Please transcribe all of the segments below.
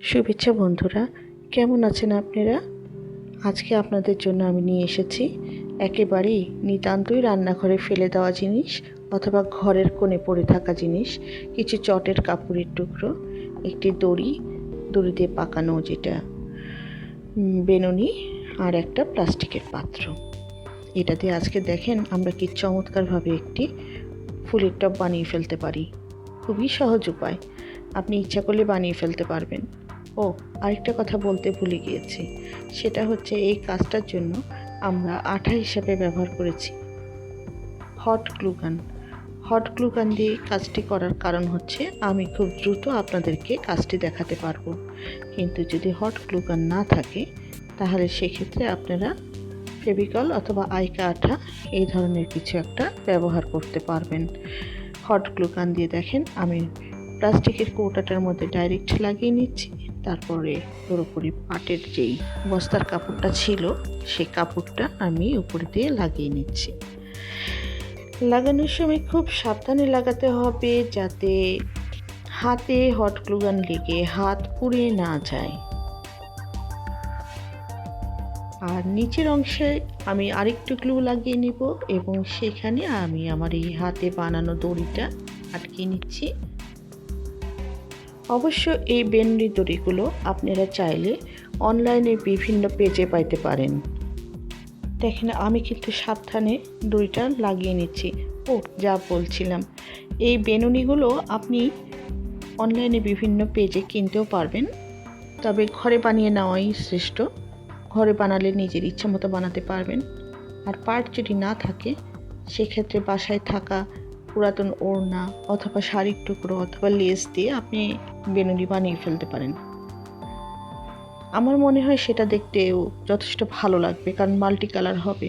শুভেচ্ছা বন্ধুরা, কেমন আছেন আপনারা? আজকে আপনাদের জন্য আমি নিয়ে এসেছি একেবারেই নিতান্তই রান্নাঘরে ফেলে দেওয়া জিনিস অথবা ঘরের কোণে পড়ে থাকা জিনিস, কিছু চটের কাপড়ের টুকরো, একটি দড়ি দিয়ে পাকানো যেটা বেনুনি, আর একটা প্লাস্টিকের পাত্র। এটা দিয়ে আজকে দেখেন আমরা কি চমৎকারভাবে একটি ফুলের টব বানিয়ে ফেলতে পারি। খুবই সহজ উপায়, আপনি ইচ্ছা করলে বানিয়ে ফেলতে পারবেন। ও আরেকটা কথা বলতে ভুলে গিয়েছি, সেটা হচ্ছে এই কাজটার জন্য আমরা আঠা হিসাবে ব্যবহার করেছি হট গ্লুগান। হট গ্লুগান দিয়ে কাজটি করার কারণ হচ্ছে আমি খুব দ্রুত আপনাদেরকে কাজটি দেখাতে পারবো, কিন্তু যদি হট গ্লুগান না থাকে তাহলে সেক্ষেত্রে আপনারা ফেভিকল অথবা আইকা আঠা এই ধরনের কিছু একটা ব্যবহার করতে পারবেন। হট গ্লুগান দিয়ে দেখেন আমি প্লাস্টিকের কৌটাটার মধ্যে ডাইরেক্ট লাগিয়ে নিচ্ছি, তারপরে পুরোপুরি পাটের যেই বস্তার কাপড়টা ছিল সেই কাপড়টা আমি উপরে দিয়ে লাগিয়ে নিচ্ছি। লাগানোর সময় খুব সাবধানে লাগাতে হবে যাতে হাতে হট গ্লুগান লেগে হাত পুড়ে না যায়। আর নিচের অংশে আমি আরেকটু গ্লু লাগিয়ে নিব এবং সেখানে আমি আমার এই হাতে বানানো দড়িটা আটকে নিচ্ছি। অবশ্য এই বেনুনি দড়িগুলো আপনারা চাইলে অনলাইনে বিভিন্ন পেজে পাইতে পারেন। দেখেন আমি কিন্তু সাবধানে দড়িটা লাগিয়ে নিচ্ছি। যা বলছিলাম, এই বেনুনিগুলো আপনি অনলাইনে বিভিন্ন পেজে কিনতেও পারবেন, তবে ঘরে বানিয়ে নেওয়াই শ্রেষ্ঠ। ঘরে বানালে নিজের ইচ্ছা মতো বানাতে পারবেন। আর পার্ট যদি না থাকে সেক্ষেত্রে বাসায় থাকা পুরাতন ওড়না অথবা শাড়ির টুকরো অথবা লেস দিয়ে আপনি বেনুনি বানিয়ে ফেলতে পারেন। আমার মনে হয় সেটা দেখতেও যথেষ্ট ভালো লাগবে, কারণ মাল্টি কালার হবে।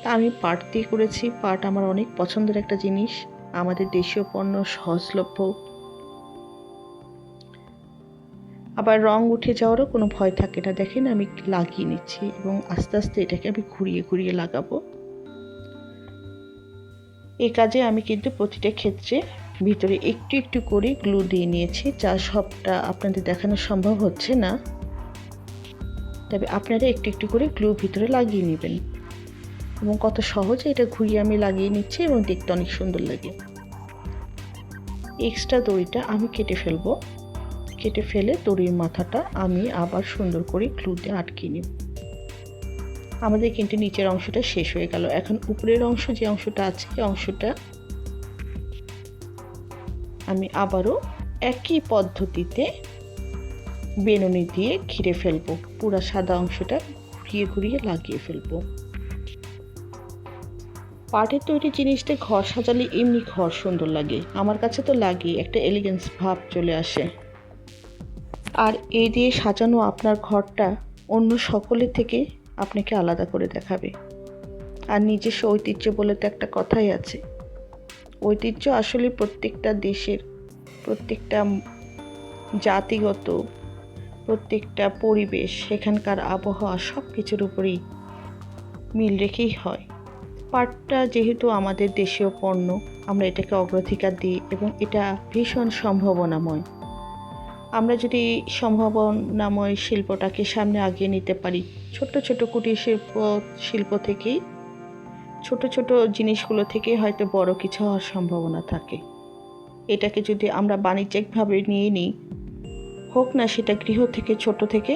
তা আমি পাট দিয়ে করেছি। পাট আমার অনেক পছন্দের একটা জিনিস, আমাদের দেশীয় পণ্য, সহজলভ্য, আবার রং উঠে যাওয়ারও কোনো ভয় থাকে না। দেখেন আমি লাগিয়ে নিচ্ছি এবং আস্তে আস্তে এটাকে আমি ঘুরিয়ে ঘুরিয়ে লাগাবো। এই কাজে আমি কিন্তু প্রতিটা ক্ষেত্রে ভিতরে একটু একটু করে গ্লু দিয়ে নিয়েছি, যা সবটা আপনাদের দেখানো সম্ভব হচ্ছে না, তবে আপনারা একটু একটু করে গ্লু ভিতরে লাগিয়ে নেবেন। এবং কত সহজে এটা ঘুরিয়ে আমি লাগিয়ে নিচ্ছি এবং দেখতে অনেক সুন্দর লাগে। এক্সট্রা দড়িটা আমি কেটে ফেলবো, কেটে ফেলে দড়ির মাথাটা আমি আবার সুন্দর করে গ্লু দিয়ে আটকে নেব। আমাদের কিন্তু নিচের অংশটা শেষ হয়ে গেল। এখন উপরের অংশ যে অংশটা আছে এই অংশটা আমি আবারও একই পদ্ধতিতে বেনুনি দিয়ে ঘিরে ফেলবো। পুরো সাদা অংশটা ঘুরিয়ে ঘুরিয়ে লাগিয়ে ফেলবো। পাটের তৈরি জিনিসটা ঘর সাজালে এমনি ঘর সুন্দর লাগে, আমার কাছে তো লাগে, একটা এলিগেন্স ভাব চলে আসে। আর এই দিয়ে সাজানো আপনার ঘরটা অন্য সকলের থেকে আপনাকে আলাদা করে দেখাবে। আর নিজস্ব ঐতিহ্য বলে তো একটা কথাই আছে, ঐতিহ্য আসলে প্রত্যেকটা দেশের, প্রত্যেকটা জাতিগত, প্রত্যেকটা পরিবেশ, সেখানকার আবহাওয়া সব কিছুর উপরেই মিল রেখেই হয়। পাটটা যেহেতু আমাদের দেশীয় পণ্য, আমরা এটাকে অগ্রাধিকার দিই এবং এটা ভীষণ সম্ভাবনাময়। আমরা যদি সম্ভাবনাময় শিল্পটাকে সামনে আগিয়ে নিতে পারি, ছোট ছোট কুটির শিল্প থেকেই, ছোট ছোট জিনিসগুলো থেকে হয়তো বড় কিছু হওয়ার সম্ভাবনা থাকে। এটাকে যদি আমরা বাণিজ্যিকভাবে নিয়ে নিই, হোক না সেটা গৃহ থেকে, ছোট থেকে,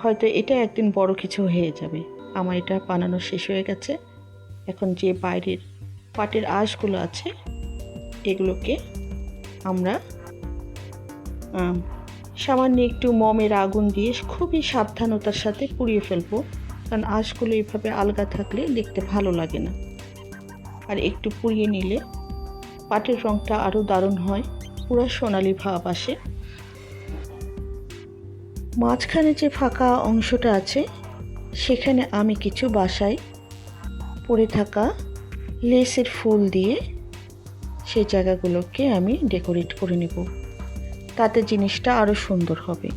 হয়তো এটা একদিন বড় কিছু হয়ে যাবে। আমার এটা বানানো শেষ হয়ে গেছে। এখন যে বাইরের পাটের আঁশগুলো আছে এগুলোকে আমরা সামান্য একটু মোমের আগুন দিয়ে খুবই সাবধানতার সাথে পুড়িয়ে ফেলবো, কারণ আঁশগুলো এইভাবে আলগা থাকলে দেখতে ভালো লাগে না। আর একটু পুড়িয়ে নিলে পাটের রঙটা আরও দারুণ হয়, পুরো সোনালি ভাব আসে। মাঝখানে যে ফাঁকা অংশটা আছে সেখানে আমি কিছু বাসায় পড়ে থাকা লেসের ফুল দিয়ে সেই জায়গাগুলোকে আমি ডেকোরেট করে নেব, তাতে জিনিসটা আরও সুন্দর হবে।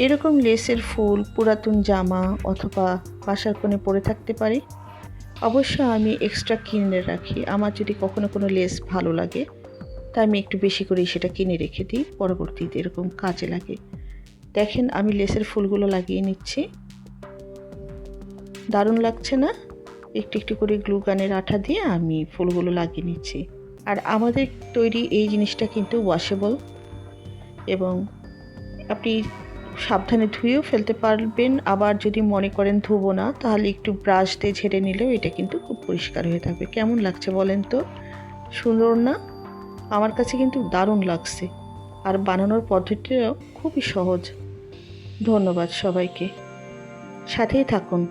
এরকম লেসের ফুল পুরাতন জামা অথবা বাসার কোণে পরে থাকতে পারে। অবশ্য আমি এক্সট্রা কিনে রাখি, আমার যদি কখনো কোনো লেস ভালো লাগে তাই আমি একটু বেশি করে সেটা কিনে রেখে দিই, পরবর্তীতে এরকম কাজে লাগে। দেখেন আমি লেসের ফুলগুলো লাগিয়ে নিচ্ছি। দারুণ লাগছে না? একটু একটু করে গ্লু গানের আঠা দিয়ে আমি ফুলগুলো লাগিয়ে নিচ্ছি। আর আমাদের তৈরি এই জিনিসটা কিন্তু ওয়াশেবল, এবং আপনি সাবধানে ধুয়েও ফেলতে পারবেন। আবার যদি মনে করেন ধুবো না, তাহলে একটু ব্রাশ দিয়ে ঝেড়ে নিলেও এটা কিন্তু খুব পরিষ্কার হয়ে থাকবে। কেমন লাগছে বলেন তো? সুন্দর না? আমার কাছে কিন্তু দারুণ লাগছে। আর বানানোর পদ্ধতিটাও খুবই সহজ। ধন্যবাদ সবাইকে, সাথেই থাকুন।